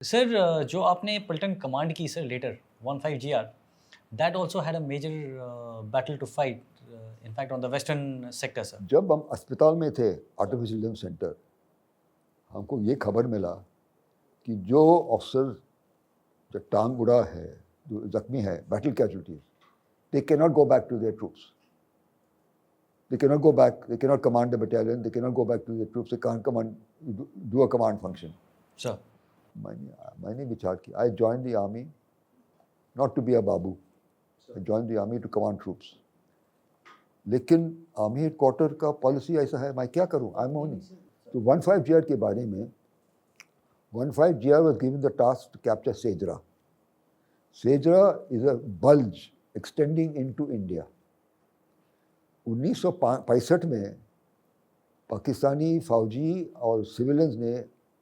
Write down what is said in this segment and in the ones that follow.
Sir जो आपने पलटन कमांड की sir letter 15 GR that also had a major battle to fight in fact on the western sector sir. जब हम अस्पताल में थे आर्टिफिशियल लिम्ब सेंटर, हमको ये खबर मिला कि जो ऑफिसर जो टांग उड़ा है, जो जख्मी है, battle casualties, they cannot go back to their troops. They cannot go back. They cannot command the battalion. They cannot go back to their troops. They can't command, do a command function. Sir. मैंने विचार किया. I joined the army not to be a babu. I joined the army to command troops. लेकिन army headquarter का policy ऐसा है, मैं क्या करूं? I am only. तो 15 GR के बारे में 15 GR was given the task to capture Sejra. Sejra is a bulge extending into India. 1965 में पाकिस्तानी फौजी और सिविलियंस ने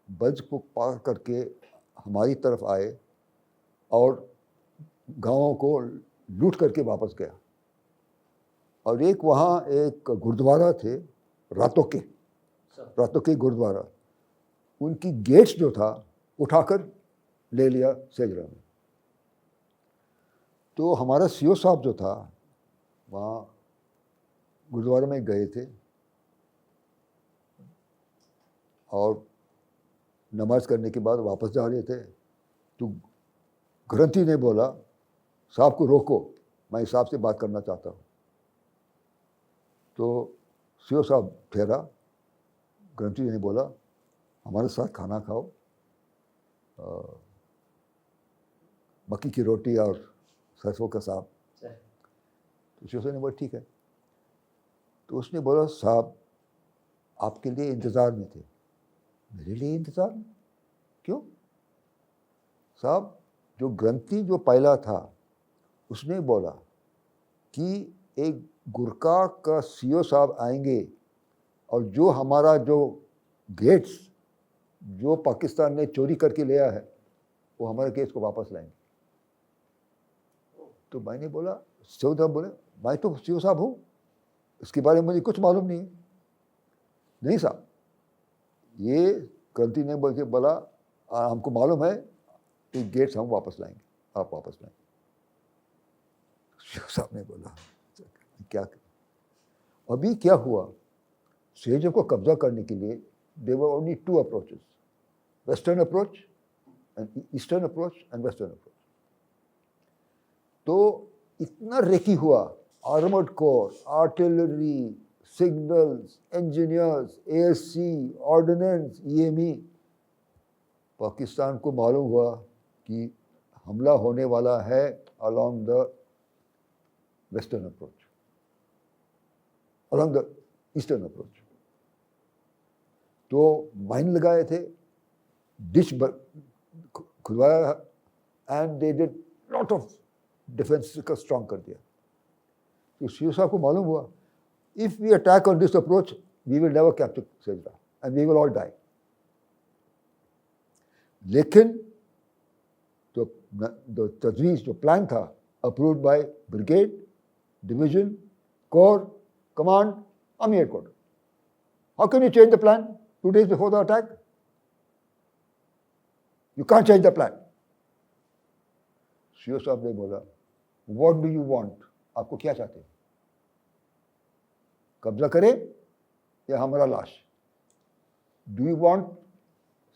बल्ज को पार करके हमारी तरफ आए और गांवों को लूट करके वापस गया. और एक वहाँ एक गुरुद्वारा थे, रातों के गुरुद्वारा, उनकी गेट्स जो था उठाकर ले लिया सेजरा में. तो हमारा सीओ साहब जो था वहाँ गुरुद्वारा में गए थे और नमाज करने के बाद वापस जा रहे थे. तो ग्रंथी ने बोला, साहब को रोको, मैं साहब से बात करना चाहता हूँ. तो सीओ साहब ठहरा. ग्रंथी ने बोला, हमारे साथ खाना खाओ, मक्की की रोटी और सरसों का साग. तो सीओ साहब ने बोला ठीक है. तो उसने बोला, साहब आपके लिए इंतज़ार में थे. मेरे लिए इंतज़ार में? क्यों? साहब जो ग्रंथी जो पहला था उसने बोला कि एक गुरका का सीओ साहब आएंगे और जो हमारा जो गेट्स जो पाकिस्तान ने चोरी करके लिया है वो हमारे गेट्स को वापस लाएंगे. तो मैंने बोला, सीओ साहब बोले, मैं तो सीओ साहब हूँ, इसके बारे में मुझे कुछ मालूम नहीं है. नहीं साहब, ये गलती ने बोल के बोला, हमको मालूम है कि गेट्स हम वापस लाएंगे, आप वापस लाएंगे. सीओ साहब ने बोला, क्या अभी क्या हुआ? सेजर को कब्जा करने के लिए there were only 2 approaches, western approach and eastern approach and western approach. तो इतना रेकी हुआ, armoured corps, artillery, signals, engineers, ASC, ordnance, EME. Pakistan को मालूम हुआ कि हमला होने वाला है along the western approach, along the eastern approach. तो माइन लगाए थे, डिश खुदवाया and they did lot of defence का स्ट्रॉन्ग कर दिया. तो सीओ साहब को मालूम हुआ, if we attack on this approach we will never capture Sehjra and we will all die. लेकिन तो तजवीज़ जो प्लान था approved by brigade, division, corps, command, army headquarters. How can you change the plan 2 days before the attack? You can't change the plan. CO साहब ने बोला, what do you want? आपको क्या चाहते हैं? कब्जा करें या हमारा लाश? Do you want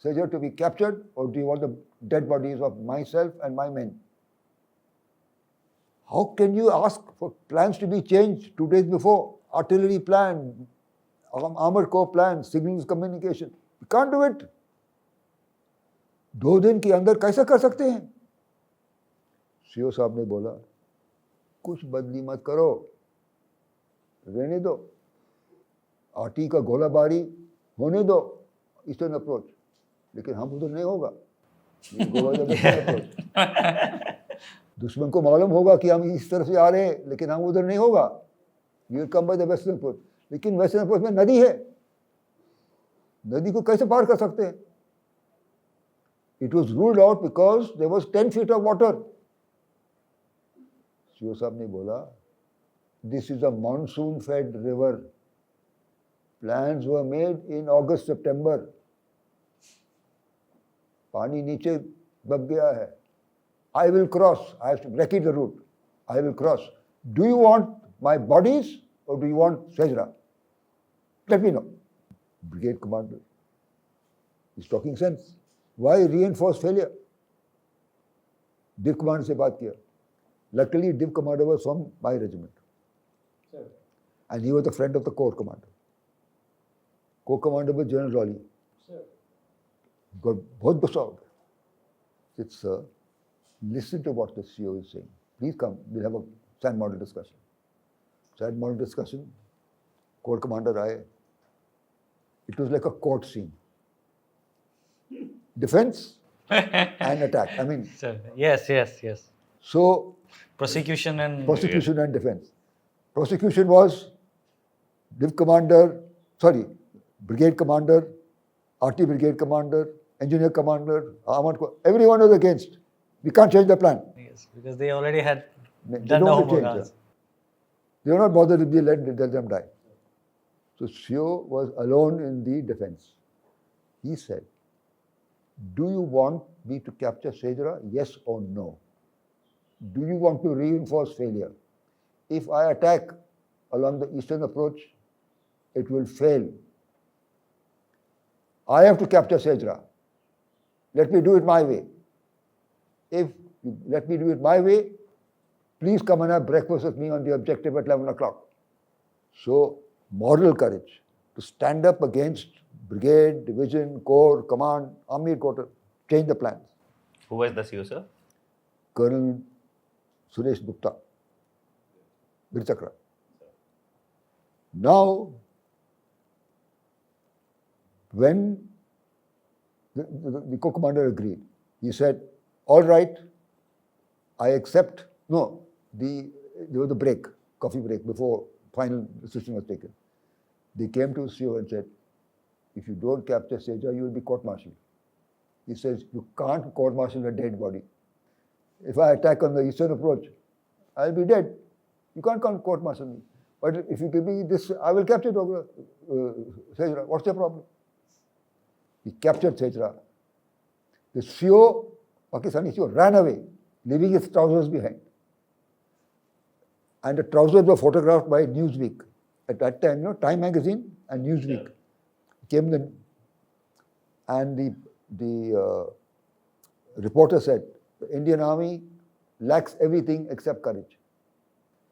Sejar to be captured or do you want the dead bodies of myself and my men? How can you ask for plans to be changed 2 days before? Artillery plan, armored corps plan, signals communication. You can't do it. 2 दिन के अंदर कैसे कर सकते हैं? CO साहब ने बोला, कुछ बदली मत करो, रहने दो, आटी का गोलाबारी होने दो, ईस्टर्न अप्रोच. लेकिन हम उधर नहीं होगा. दुश्मन को मालूम होगा कि हम इस तरफ से आ रहे हैं, लेकिन हम उधर नहीं होगा. We will come by the western approach. लेकिन वेस्टर्न अप्रोच में नदी है, नदी को कैसे पार कर सकते हैं? It was ruled out because there was 10 feet of water. CO साहब ने बोला, this is a monsoon fed river. Plans were made in August, September. पानी नीचे दब गया है. I will cross. I have to vacate the route. I will cross. Do you want my bodies or do you want Sejra? Let me know. Brigade commander. He's talking sense. Why reinforce failure? Div commander से बात किया. Luckily, Div commander was from my regiment. Sir. And he was the friend of the corps commander. Corps commander was General Raleigh. Sir. Got बहुत गुस्सा हो गया. Said, sir, listen to what the CEO is saying. Please come, we'll have a sand model discussion. Sand model discussion, corps commander आए. It was like a court scene. Defense and attack. I mean, Sir, yes. so Prosecution and defense. Prosecution was Div commander, brigade commander, RT brigade commander, engineer commander, armored corps. Everyone was against. We can't change the plan. Yes, because they already had They done the don't homework. change, sir. They were not bothered if they let them die. So CEO was alone in the defense. He said, do you want me to capture Sejra? Yes or no? Do you want to reinforce failure? If I attack along the eastern approach, it will fail. I have to capture Sejra. Let me do it my way. If you let me do it my way, please come and have breakfast with me on the objective at 11 o'clock. So, moral courage to stand up against brigade, division, corps, command, army headquarters, change the plans. Who was the CEO, sir? Colonel Suresh Gupta, Bir Chakra. Now, when the co-commander agreed, he said, all right, I accept. No, there was a break, coffee break before final decision was taken. They came to CEO and said, if you don't capture Sejra, you will be court-martialed. He says, you can't court-martial a dead body. If I attack on the eastern approach, I'll be dead. You can't court-martial me. But if you give me this, I will capture Sejra. What's the problem? He captured Sejra. The CEO, Pakistani CEO, ran away, leaving his trousers behind. And the trousers were photographed by Newsweek. At that time, Time magazine and Newsweek came and the reporter said, the Indian army lacks everything except courage.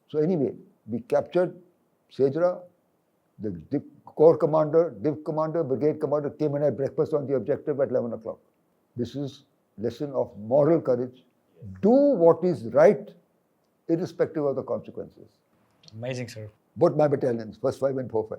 So anyway, we captured Sejra, the corps commander, div commander, brigade commander came and had breakfast on the objective at 11 o'clock. This is lesson of moral courage. Do what is right, irrespective of the consequences. Amazing, sir. Both my battalions, 1st 5 and 4-5.